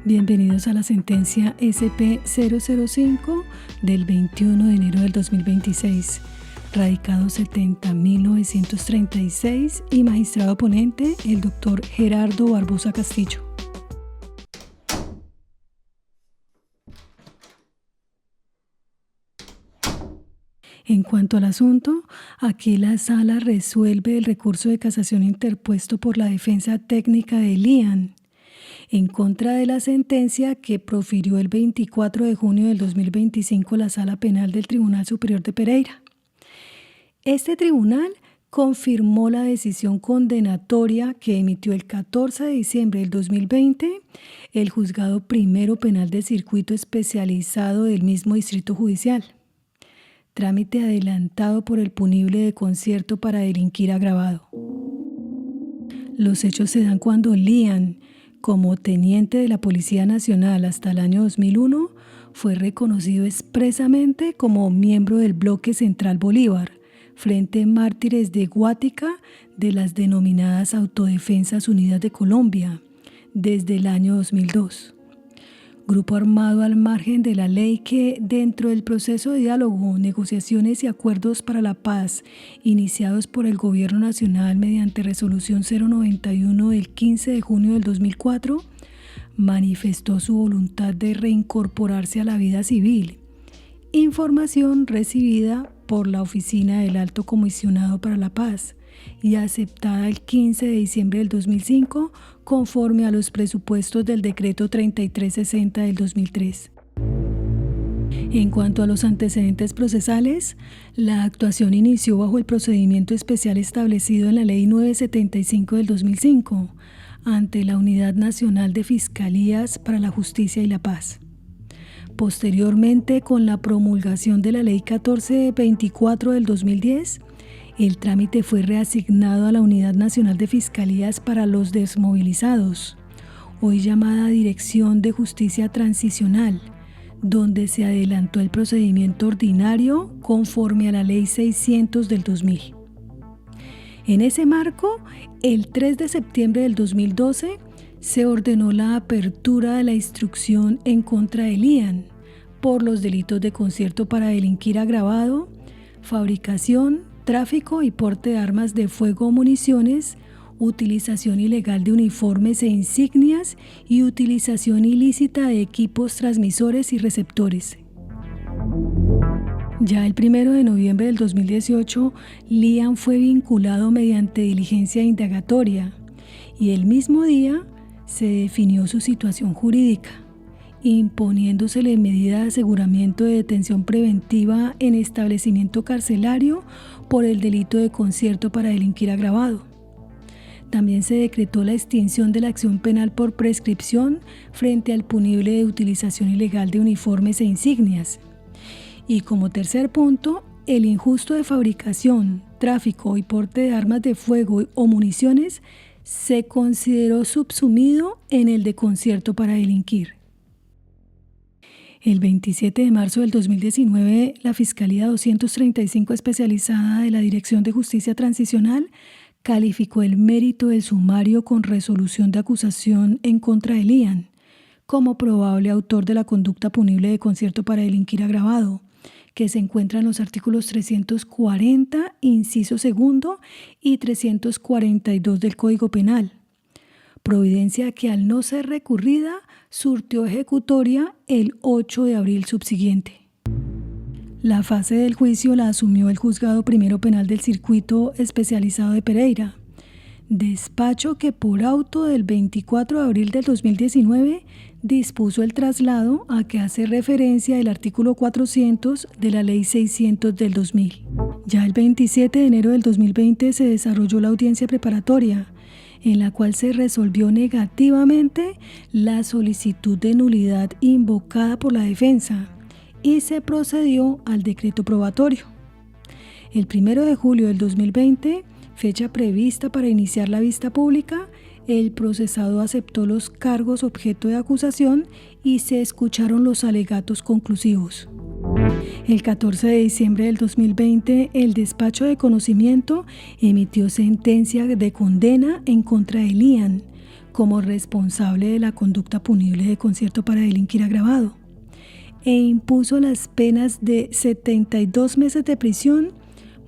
Bienvenidos a la sentencia SP-005 del 21 de enero del 2026, radicado 70.936 y magistrado ponente el doctor Gerardo Barbosa Castillo. En cuanto al asunto, aquí la sala resuelve el recurso de casación interpuesto por la defensa técnica de Lian en contra de la sentencia que profirió el 24 de junio del 2025 la Sala Penal del Tribunal Superior de Pereira. Este tribunal confirmó la decisión condenatoria que emitió el 14 de diciembre del 2020 el Juzgado Primero Penal del Circuito Especializado del mismo Distrito Judicial. Trámite adelantado por el punible de concierto para delinquir agravado. Los hechos se dan cuando Lian, como teniente de la Policía Nacional hasta el año 2001, fue reconocido expresamente como miembro del Bloque Central Bolívar, Frente Mártires de Guática de las denominadas Autodefensas Unidas de Colombia, desde el año 2002. Grupo armado al margen de la ley que, dentro del proceso de diálogo, negociaciones y acuerdos para la paz iniciados por el Gobierno Nacional mediante Resolución 091 del 15 de junio del 2004, manifestó su voluntad de reincorporarse a la vida civil. Información recibida por la Oficina del Alto Comisionado para la Paz y aceptada el 15 de diciembre del 2005 conforme a los presupuestos del Decreto 3360 del 2003. En cuanto a los antecedentes procesales, la actuación inició bajo el procedimiento especial establecido en la Ley 975 del 2005 ante la Unidad Nacional de Fiscalías para la Justicia y la Paz. Posteriormente, con la promulgación de la Ley 1424 del 2010, el trámite fue reasignado a la Unidad Nacional de Fiscalías para los Desmovilizados, hoy llamada Dirección de Justicia Transicional, donde se adelantó el procedimiento ordinario conforme a la Ley 600 del 2000. En ese marco, el 3 de septiembre del 2012, se ordenó la apertura de la instrucción en contra de Lian por los delitos de concierto para delinquir agravado, fabricación, tráfico y porte de armas de fuego o municiones, utilización ilegal de uniformes e insignias y utilización ilícita de equipos transmisores y receptores. Ya el 1 de noviembre del 2018, Lian fue vinculado mediante diligencia indagatoria y el mismo día se definió su situación jurídica, imponiéndosele medida de aseguramiento de detención preventiva en establecimiento carcelario por el delito de concierto para delinquir agravado. También se decretó la extinción de la acción penal por prescripción frente al punible de utilización ilegal de uniformes e insignias. Y como tercer punto, el injusto de fabricación, tráfico y porte de armas de fuego o municiones se consideró subsumido en el de concierto para delinquir. El 27 de marzo del 2019, la Fiscalía 235 especializada de la Dirección de Justicia Transicional calificó el mérito del sumario con resolución de acusación en contra de Lian como probable autor de la conducta punible de concierto para delinquir agravado, que se encuentra en los artículos 340, inciso segundo, y 342 del Código Penal. Providencia que, al no ser recurrida, surtió ejecutoria el 8 de abril subsiguiente. La fase del juicio la asumió el Juzgado Primero Penal del Circuito Especializado de Pereira, despacho que por auto del 24 de abril del 2019 dispuso el traslado a que hace referencia el artículo 400 de la Ley 600 del 2000. Ya el 27 de enero del 2020 se desarrolló la audiencia preparatoria, en la cual se resolvió negativamente la solicitud de nulidad invocada por la defensa y se procedió al decreto probatorio. El 1 de julio del 2020, fecha prevista para iniciar la vista pública, el procesado aceptó los cargos objeto de acusación y se escucharon los alegatos conclusivos. El 14 de diciembre del 2020, el despacho de conocimiento emitió sentencia de condena en contra de Lian como responsable de la conducta punible de concierto para delinquir agravado e impuso las penas de 72 meses de prisión,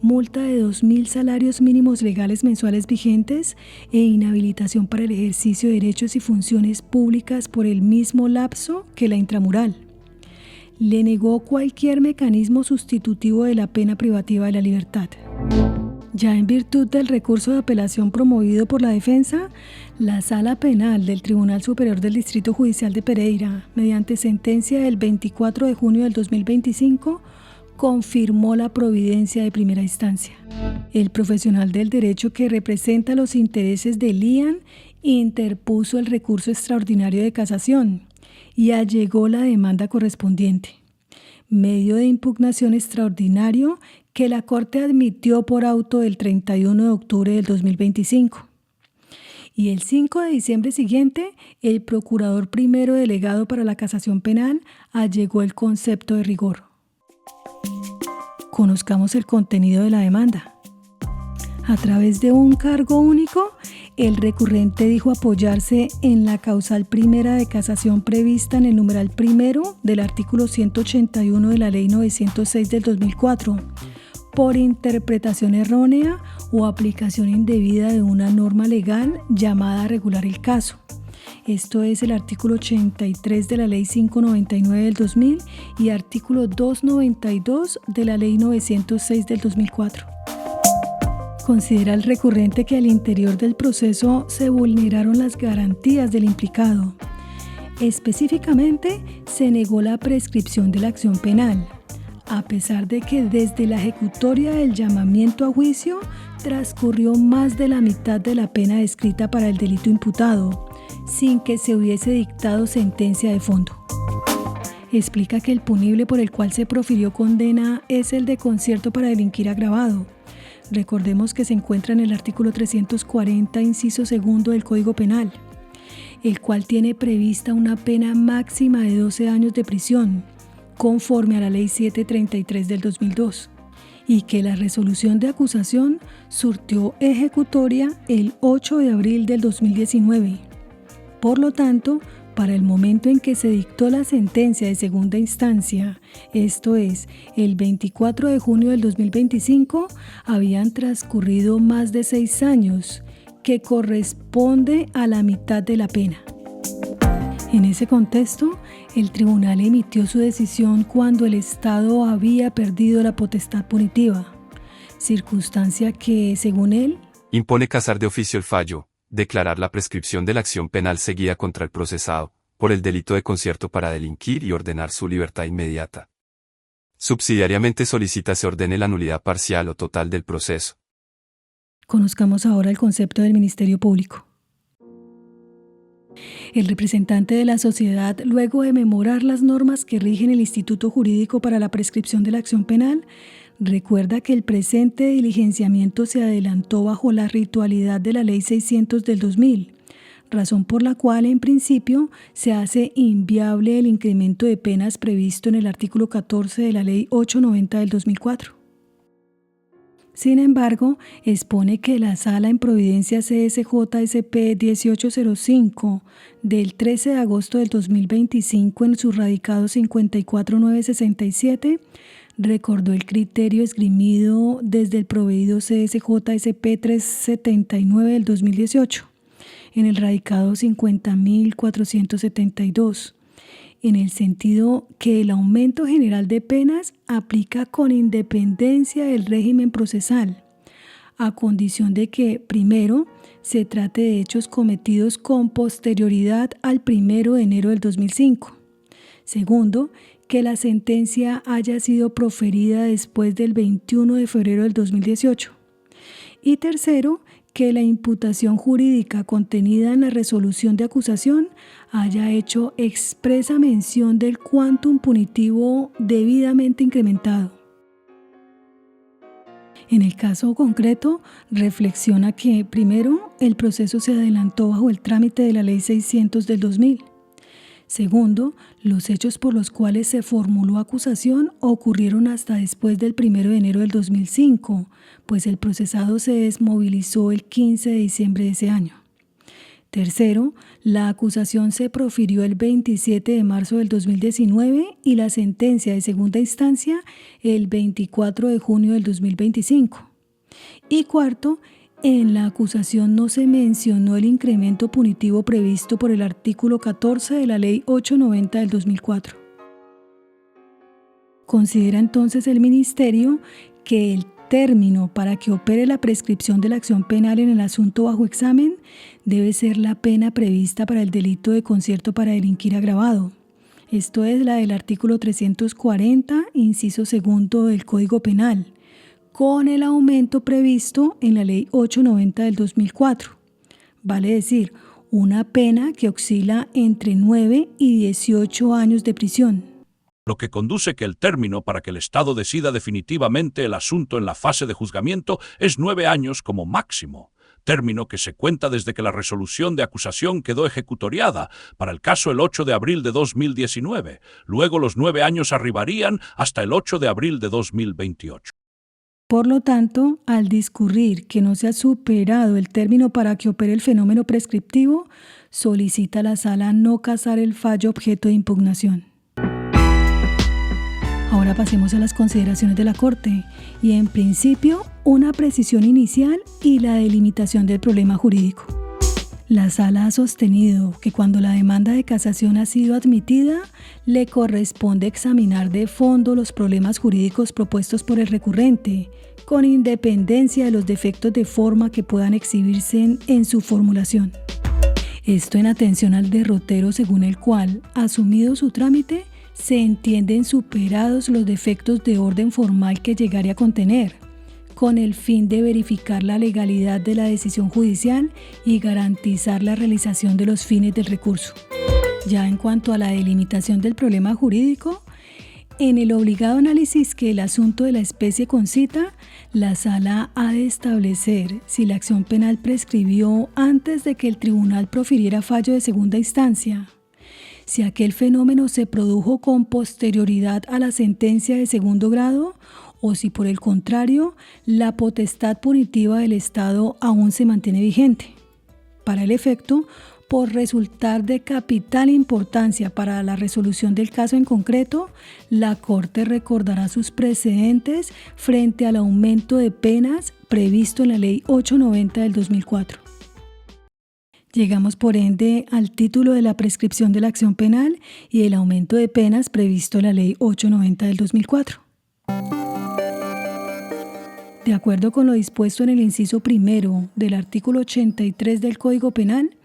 multa de 2.000 salarios mínimos legales mensuales vigentes e inhabilitación para el ejercicio de derechos y funciones públicas por el mismo lapso que la intramural. Le negó cualquier mecanismo sustitutivo de la pena privativa de la libertad. Ya en virtud del recurso de apelación promovido por la defensa, la Sala Penal del Tribunal Superior del Distrito Judicial de Pereira, mediante sentencia del 24 de junio del 2025, confirmó la providencia de primera instancia. El profesional del derecho que representa los intereses de Lian interpuso el recurso extraordinario de casación y allegó la demanda correspondiente, medio de impugnación extraordinario que la Corte admitió por auto del 31 de octubre del 2025. Y el 5 de diciembre siguiente, el Procurador Primero Delegado para la Casación Penal allegó el concepto de rigor. Conozcamos el contenido de la demanda. A través de un cargo único, el recurrente dijo apoyarse en la causal primera de casación prevista en el numeral primero del artículo 181 de la Ley 906 del 2004, por interpretación errónea o aplicación indebida de una norma legal llamada a regular el caso. Esto es el artículo 83 de la Ley 599 del 2000 y artículo 292 de la Ley 906 del 2004. Considera el recurrente que al interior del proceso se vulneraron las garantías del implicado. Específicamente, se negó la prescripción de la acción penal, a pesar de que desde la ejecutoria del llamamiento a juicio transcurrió más de la mitad de la pena descrita para el delito imputado, sin que se hubiese dictado sentencia de fondo. Explica que el punible por el cual se profirió condena es el de concierto para delinquir agravado. Recordemos que se encuentra en el artículo 340, inciso segundo del Código Penal, el cual tiene prevista una pena máxima de 12 años de prisión, conforme a la Ley 733 del 2002, y que la resolución de acusación surtió ejecutoria el 8 de abril del 2019. Por lo tanto, para el momento en que se dictó la sentencia de segunda instancia, esto es, el 24 de junio del 2025, habían transcurrido más de 6 años, que corresponde a la mitad de la pena. En ese contexto, el tribunal emitió su decisión cuando el Estado había perdido la potestad punitiva, circunstancia que, según él, impone casar de oficio el fallo, declarar la prescripción de la acción penal seguida contra el procesado, por el delito de concierto para delinquir y ordenar su libertad inmediata. Subsidiariamente solicita se ordene la nulidad parcial o total del proceso. Conozcamos ahora el concepto del Ministerio Público. El representante de la sociedad, luego de memorar las normas que rigen el Instituto Jurídico para la prescripción de la acción penal, recuerda que el presente diligenciamiento se adelantó bajo la ritualidad de la Ley 600 del 2000, razón por la cual, en principio, se hace inviable el incremento de penas previsto en el artículo 14 de la Ley 890 del 2004. Sin embargo, expone que la Sala en Providencia CSJ-SP 1805 del 13 de agosto del 2025 en su radicado 54967 recordó el criterio esgrimido desde el proveído CSJ-SP 379 del 2018 en el radicado 50.472, en el sentido que el aumento general de penas aplica con independencia del régimen procesal, a condición de que, primero, se trate de hechos cometidos con posterioridad al 1 de enero del 2005. Segundo, que la sentencia haya sido proferida después del 21 de febrero del 2018. Y tercero, que la imputación jurídica contenida en la resolución de acusación haya hecho expresa mención del quantum punitivo debidamente incrementado. En el caso concreto, reflexiona que, primero, el proceso se adelantó bajo el trámite de la Ley 600 del 2000. Segundo, los hechos por los cuales se formuló acusación ocurrieron hasta después del 1 de enero del 2005, pues el procesado se desmovilizó el 15 de diciembre de ese año. Tercero, la acusación se profirió el 27 de marzo del 2019 y la sentencia de segunda instancia el 24 de junio del 2025. Y cuarto, en la acusación no se mencionó el incremento punitivo previsto por el artículo 14 de la Ley 890 del 2004. Considera entonces el Ministerio que el término para que opere la prescripción de la acción penal en el asunto bajo examen debe ser la pena prevista para el delito de concierto para delinquir agravado. Esto es la del artículo 340, inciso segundo del Código Penal, con el aumento previsto en la Ley 890 del 2004. Vale decir, una pena que oscila entre 9 y 18 años de prisión. Lo que conduce que el término para que el Estado decida definitivamente el asunto en la fase de juzgamiento es 9 años como máximo, término que se cuenta desde que la resolución de acusación quedó ejecutoriada, para el caso el 8 de abril de 2019. Luego los 9 años arribarían hasta el 8 de abril de 2028. Por lo tanto, al discurrir que no se ha superado el término para que opere el fenómeno prescriptivo, solicita la Sala no casar el fallo objeto de impugnación. Ahora pasemos a las consideraciones de la Corte y, en principio, una precisión inicial y la delimitación del problema jurídico. La Sala ha sostenido que cuando la demanda de casación ha sido admitida, le corresponde examinar de fondo los problemas jurídicos propuestos por el recurrente, con independencia de los defectos de forma que puedan exhibirse en su formulación. Esto en atención al derrotero según el cual, asumido su trámite, se entienden superados los defectos de orden formal que llegaría a contener, con el fin de verificar la legalidad de la decisión judicial y garantizar la realización de los fines del recurso. Ya en cuanto a la delimitación del problema jurídico, en el obligado análisis que el asunto de la especie concita, la Sala ha de establecer si la acción penal prescribió antes de que el tribunal profiriera fallo de segunda instancia, si aquel fenómeno se produjo con posterioridad a la sentencia de segundo grado o si por el contrario la potestad punitiva del Estado aún se mantiene vigente. Para el efecto, por resultar de capital importancia para la resolución del caso en concreto, la Corte recordará sus precedentes frente al aumento de penas previsto en la Ley 890 del 2004. Llegamos por ende al título de la prescripción de la acción penal y el aumento de penas previsto en la Ley 890 del 2004. De acuerdo con lo dispuesto en el inciso primero del artículo 83 del Código Penal,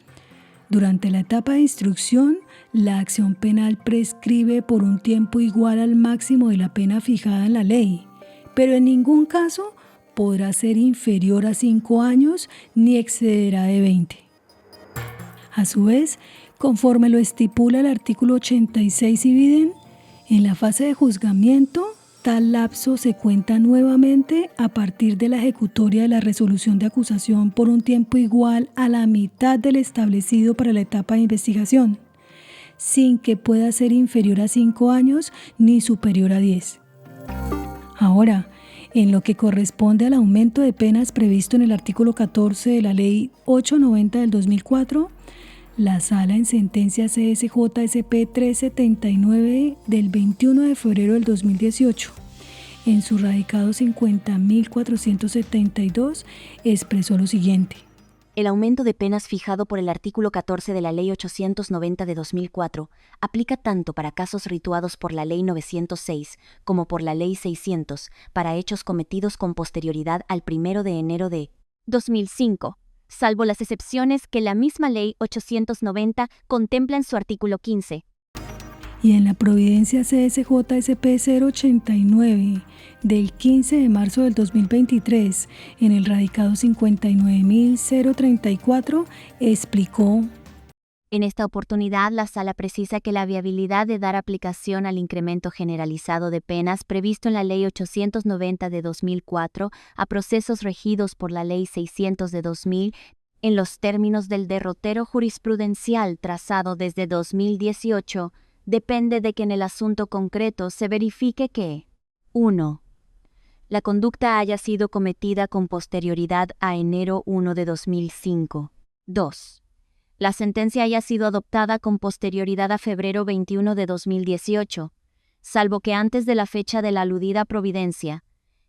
durante la etapa de instrucción, la acción penal prescribe por un tiempo igual al máximo de la pena fijada en la ley, pero en ningún caso podrá ser inferior a 5 años ni excederá de 20. A su vez, conforme lo estipula el artículo 86 ibidem, en la fase de juzgamiento, tal lapso se cuenta nuevamente a partir de la ejecutoria de la resolución de acusación por un tiempo igual a la mitad del establecido para la etapa de investigación, sin que pueda ser inferior a 5 años ni superior a 10. Ahora, en lo que corresponde al aumento de penas previsto en el artículo 14 de la Ley 890 del 2004, la Sala en sentencia CSJ-SP 379 del 21 de febrero del 2018, en su radicado 50.472, expresó lo siguiente. El aumento de penas fijado por el artículo 14 de la Ley 890 de 2004 aplica tanto para casos rituados por la Ley 906 como por la Ley 600 para hechos cometidos con posterioridad al 1 de enero de 2005. Salvo las excepciones que la misma Ley 890 contempla en su artículo 15. Y en la Providencia CSJ-SP 089 del 15 de marzo del 2023, en el radicado 59.034, explicó: En esta oportunidad, la Sala precisa que la viabilidad de dar aplicación al incremento generalizado de penas previsto en la Ley 890 de 2004 a procesos regidos por la Ley 600 de 2000 En los términos del derrotero jurisprudencial trazado desde 2018, depende de que en el asunto concreto se verifique que 1. La conducta haya sido cometida con posterioridad a enero 1 de 2005. 2. La sentencia haya sido adoptada con posterioridad a febrero 21 de 2018, salvo que antes de la fecha de la aludida providencia,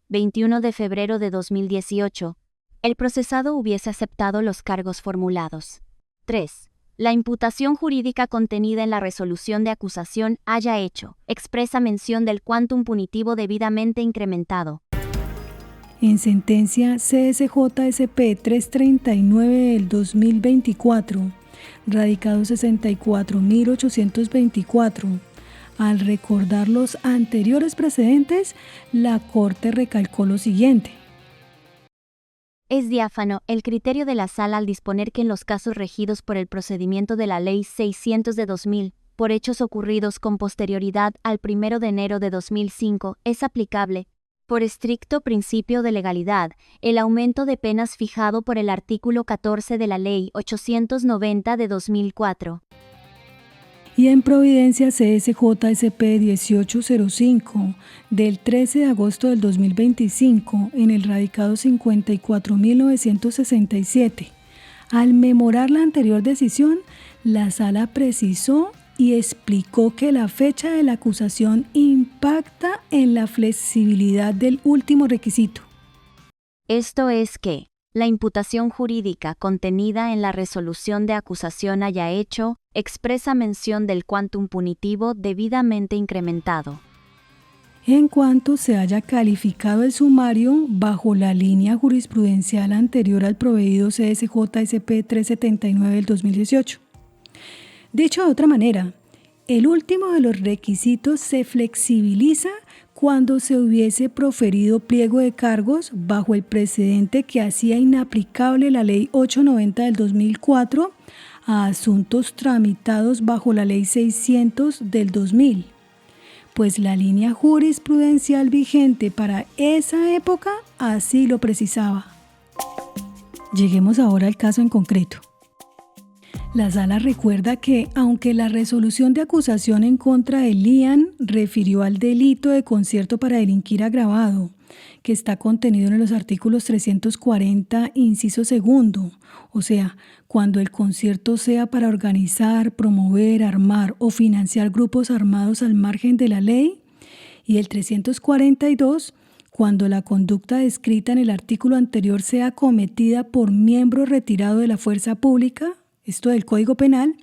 21 de febrero de 2018, el procesado hubiese aceptado los cargos formulados. 3. La imputación jurídica contenida en la resolución de acusación haya hecho expresa mención del quantum punitivo debidamente incrementado. En sentencia CSJSP 339 del 2024, radicado 64.824, al recordar los anteriores precedentes, la Corte recalcó lo siguiente. Es diáfano el criterio de la Sala al disponer que en los casos regidos por el procedimiento de la Ley 600 de 2000, por hechos ocurridos con posterioridad al 1 de enero de 2005, es aplicable, por estricto principio de legalidad, el aumento de penas fijado por el artículo 14 de la Ley 890 de 2004. Y en Providencia CSJSP 1805 del 13 de agosto del 2025, en el radicado 54.967, al memorar la anterior decisión, la Sala precisó y explicó que la fecha de la acusación impacta en la flexibilidad del último requisito. Esto es que la imputación jurídica contenida en la resolución de acusación haya hecho expresa mención del quantum punitivo debidamente incrementado. En cuanto se haya calificado el sumario bajo la línea jurisprudencial anterior al proveído CSJSP 379 del 2018. Dicho de otra manera, el último de los requisitos se flexibiliza cuando se hubiese proferido pliego de cargos bajo el precedente que hacía inaplicable la Ley 890 del 2004 a asuntos tramitados bajo la Ley 600 del 2000, pues la línea jurisprudencial vigente para esa época así lo precisaba. Lleguemos ahora al caso en concreto. La Sala recuerda que, aunque la resolución de acusación en contra de Lian refirió al delito de concierto para delinquir agravado, que está contenido en los artículos 340, inciso segundo, o sea, cuando el concierto sea para organizar, promover, armar o financiar grupos armados al margen de la ley, y el 342, cuando la conducta descrita en el artículo anterior sea cometida por miembro retirado de la fuerza pública, esto del Código Penal,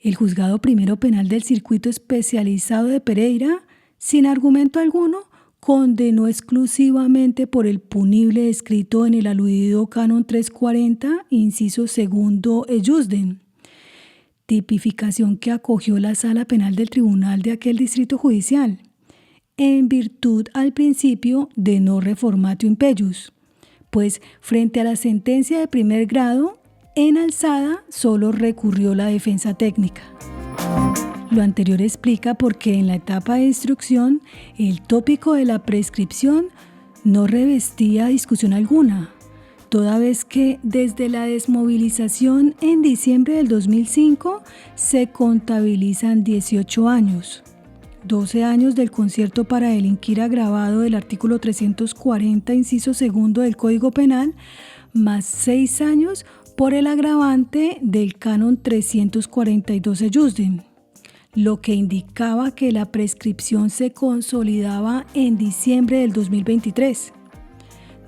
el Juzgado Primero Penal del Circuito Especializado de Pereira, sin argumento alguno, condenó exclusivamente por el punible descrito en el aludido Canon 340, inciso segundo ejusdem, tipificación que acogió la Sala Penal del Tribunal de aquel distrito judicial, en virtud al principio de no reformatio impellus, pues frente a la sentencia de primer grado, en alzada solo recurrió la defensa técnica. Lo anterior explica por qué en la etapa de instrucción el tópico de la prescripción no revestía discusión alguna, toda vez que desde la desmovilización en diciembre del 2005 se contabilizan 18 años, 12 años del concierto para delinquir agravado del artículo 340, inciso segundo del Código Penal, más 6 años por el agravante del Canon 342 ejusdem, lo que indicaba que la prescripción se consolidaba en diciembre del 2023.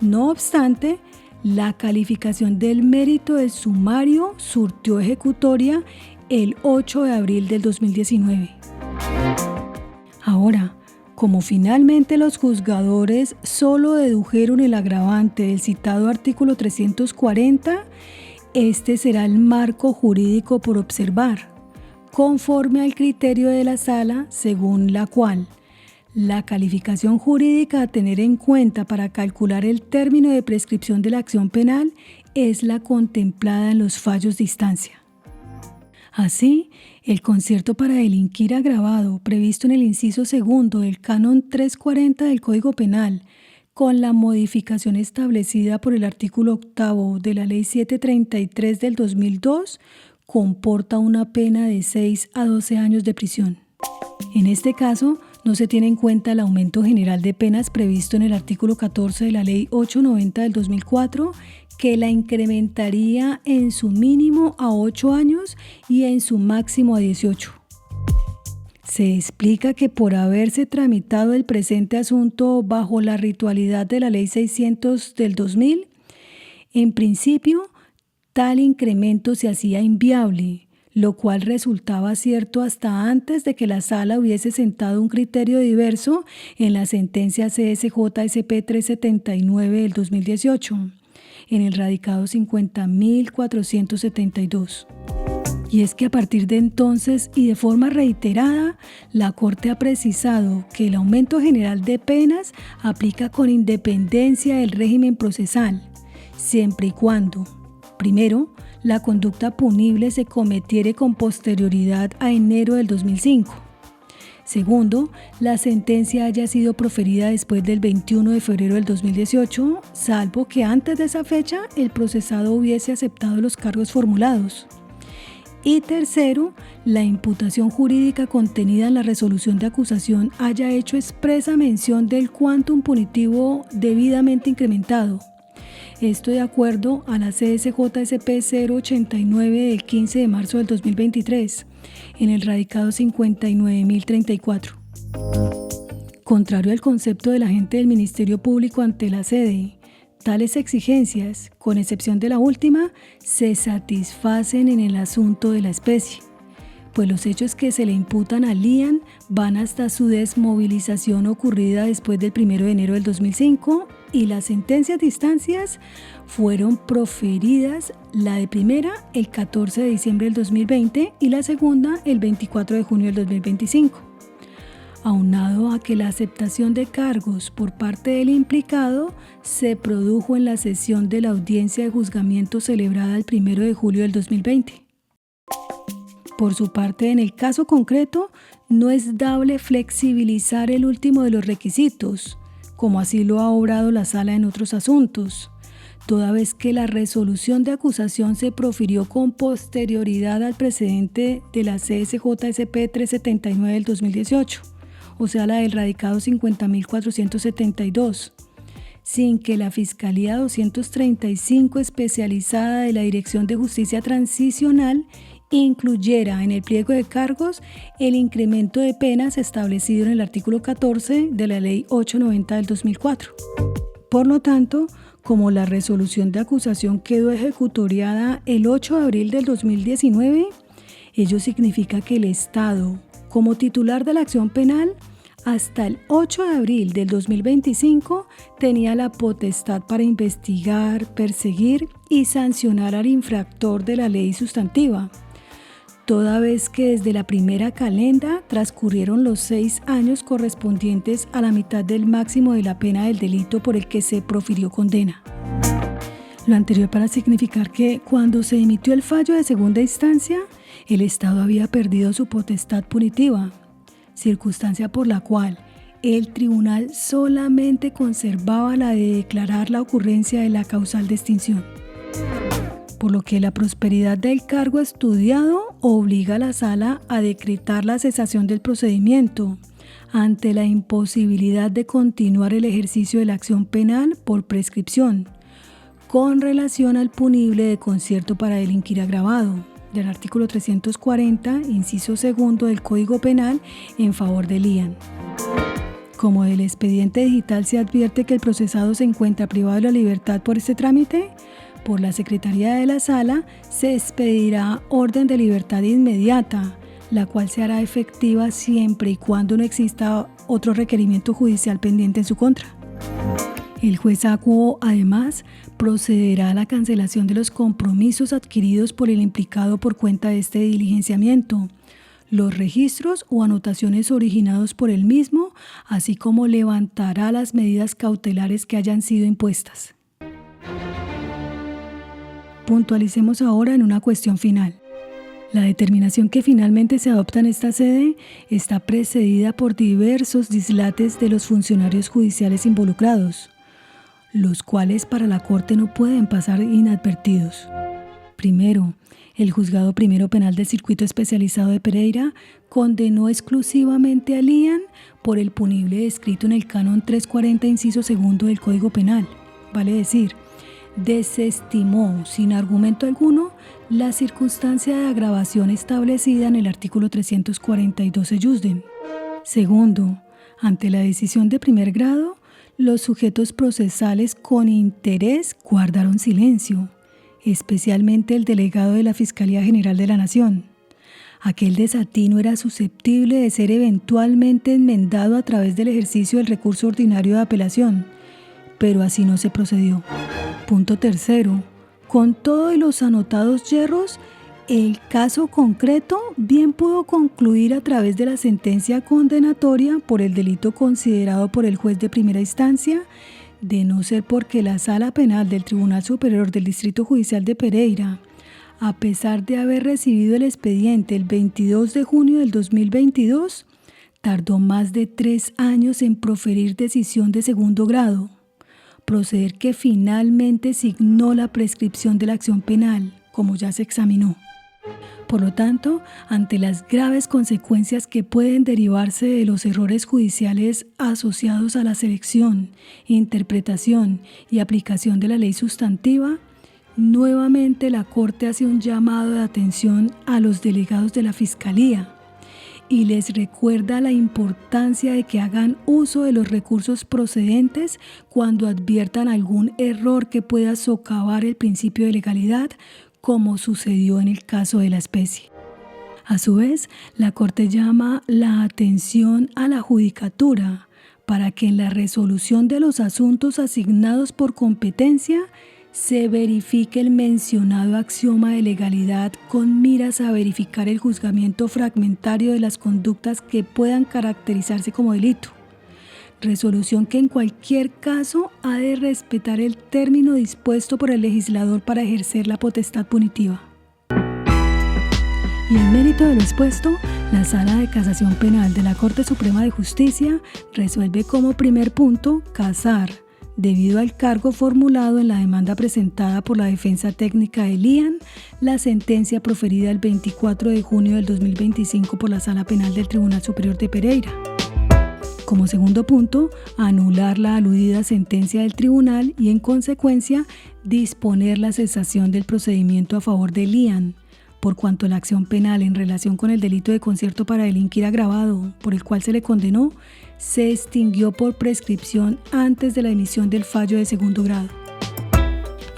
No obstante, la calificación del mérito del sumario surtió ejecutoria el 8 de abril del 2019. Ahora, como finalmente los juzgadores solo dedujeron el agravante del citado artículo 340, este será el marco jurídico por observar, conforme al criterio de la Sala, según la cual la calificación jurídica a tener en cuenta para calcular el término de prescripción de la acción penal es la contemplada en los fallos de instancia. Así, el concierto para delinquir agravado previsto en el inciso segundo del Canon 340 del Código Penal, con la modificación establecida por el artículo 8º de la Ley 733 del 2002, comporta una pena de 6 a 12 años de prisión. En este caso, no se tiene en cuenta el aumento general de penas previsto en el artículo 14 de la Ley 890 del 2004, que la incrementaría en su mínimo a 8 años y en su máximo a 18. Se explica que por haberse tramitado el presente asunto bajo la ritualidad de la Ley 600 del 2000, en principio, tal incremento se hacía inviable, lo cual resultaba cierto hasta antes de que la Sala hubiese sentado un criterio diverso en la sentencia CSJ-SP 379 del 2018, en el radicado 50.472. Y es que a partir de entonces y de forma reiterada, la Corte ha precisado que el aumento general de penas aplica con independencia del régimen procesal, siempre y cuando, primero, la conducta punible se cometiere con posterioridad a enero del 2005. Segundo, la sentencia haya sido proferida después del 21 de febrero del 2018, salvo que antes de esa fecha el procesado hubiese aceptado los cargos formulados. Y tercero, la imputación jurídica contenida en la resolución de acusación haya hecho expresa mención del quantum punitivo debidamente incrementado. Esto de acuerdo a la CSJSP 089 del 15 de marzo del 2023, en el radicado 59.034. Contrario al concepto del agente del Ministerio Público ante la sede, tales exigencias, con excepción de la última, se satisfacen en el asunto de la especie, pues los hechos que se le imputan a Lian van hasta su desmovilización ocurrida después del 1 de enero del 2005 y las sentencias de instancias fueron proferidas, la de primera el 14 de diciembre del 2020 y la segunda el 24 de junio del 2025. Aunado a que la aceptación de cargos por parte del implicado se produjo en la sesión de la audiencia de juzgamiento celebrada el 1 de julio del 2020. Por su parte, en el caso concreto, no es dable flexibilizar el último de los requisitos, como así lo ha obrado la Sala en otros asuntos, toda vez que la resolución de acusación se profirió con posterioridad al precedente de la CSJSP 379 del 2018, o sea la del radicado 50.472, sin que la Fiscalía 235 especializada de la Dirección de Justicia Transicional incluyera en el pliego de cargos el incremento de penas establecido en el artículo 14 de la Ley 890 del 2004. Por lo tanto, como la resolución de acusación quedó ejecutoriada el 8 de abril del 2019, ello significa que el Estado, como titular de la acción penal, hasta el 8 de abril del 2025 tenía la potestad para investigar, perseguir y sancionar al infractor de la ley sustantiva, toda vez que desde la primera calenda transcurrieron los 6 años correspondientes a la mitad del máximo de la pena del delito por el que se profirió condena. Lo anterior para significar que cuando se emitió el fallo de segunda instancia, el Estado había perdido su potestad punitiva, circunstancia por la cual el tribunal solamente conservaba la de declarar la ocurrencia de la causal de extinción. Por lo que la prosperidad del cargo estudiado obliga a la Sala a decretar la cesación del procedimiento ante la imposibilidad de continuar el ejercicio de la acción penal por prescripción, con relación al punible de concierto para delinquir agravado, del artículo 340, inciso segundo del Código Penal en favor de Lian. Como del expediente digital se advierte que el procesado se encuentra privado de la libertad por este trámite, por la Secretaría de la Sala se expedirá orden de libertad inmediata, la cual se hará efectiva siempre y cuando no exista otro requerimiento judicial pendiente en su contra. El juez acuo, además, procederá a la cancelación de los compromisos adquiridos por el implicado por cuenta de este diligenciamiento, los registros o anotaciones originados por el mismo, así como levantará las medidas cautelares que hayan sido impuestas. Puntualicemos ahora en una cuestión final. La determinación que finalmente se adopta en esta sede está precedida por diversos dislates de los funcionarios judiciales involucrados, los cuales para la Corte no pueden pasar inadvertidos. Primero, el Juzgado Primero Penal del Circuito Especializado de Pereira condenó exclusivamente a Lian por el punible descrito en el Canon 340, inciso segundo del Código Penal. Vale decir, desestimó sin argumento alguno la circunstancia de agravación establecida en el artículo 342 Jusden. Segundo, ante la decisión de primer grado, los sujetos procesales con interés guardaron silencio, especialmente el delegado de la Fiscalía General de la Nación. Aquel desatino era susceptible de ser eventualmente enmendado a través del ejercicio del recurso ordinario de apelación, pero así no se procedió. Punto tercero, con todos los anotados yerros, el caso concreto bien pudo concluir a través de la sentencia condenatoria por el delito considerado por el juez de primera instancia, de no ser porque la Sala Penal del Tribunal Superior del Distrito Judicial de Pereira, a pesar de haber recibido el expediente el 22 de junio del 2022, tardó más de 3 años en proferir decisión de segundo grado, proceder que finalmente signó la prescripción de la acción penal, como ya se examinó. Por lo tanto, ante las graves consecuencias que pueden derivarse de los errores judiciales asociados a la selección, interpretación y aplicación de la ley sustantiva, nuevamente la Corte hace un llamado de atención a los delegados de la Fiscalía y les recuerda la importancia de que hagan uso de los recursos procedentes cuando adviertan algún error que pueda socavar el principio de legalidad, como sucedió en el caso de la especie. A su vez, la Corte llama la atención a la judicatura para que en la resolución de los asuntos asignados por competencia se verifique el mencionado axioma de legalidad con miras a verificar el juzgamiento fragmentario de las conductas que puedan caracterizarse como delito. Resolución que en cualquier caso ha de respetar el término dispuesto por el legislador para ejercer la potestad punitiva. Y en mérito de lo expuesto, la Sala de Casación Penal de la Corte Suprema de Justicia resuelve como primer punto casar, debido al cargo formulado en la demanda presentada por la defensa técnica de Lian, la sentencia proferida el 24 de junio del 2025 por la Sala Penal del Tribunal Superior de Pereira. Como segundo punto, anular la aludida sentencia del tribunal y, en consecuencia, disponer la cesación del procedimiento a favor de Lian, por cuanto la acción penal en relación con el delito de concierto para delinquir agravado, por el cual se le condenó, se extinguió por prescripción antes de la emisión del fallo de segundo grado.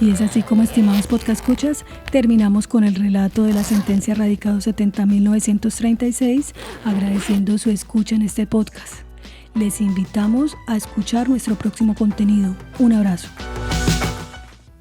Y es así como, estimados podcastescuchas, terminamos con el relato de la sentencia radicado 70.936, agradeciendo su escucha en este podcast. Les invitamos a escuchar nuestro próximo contenido. Un abrazo.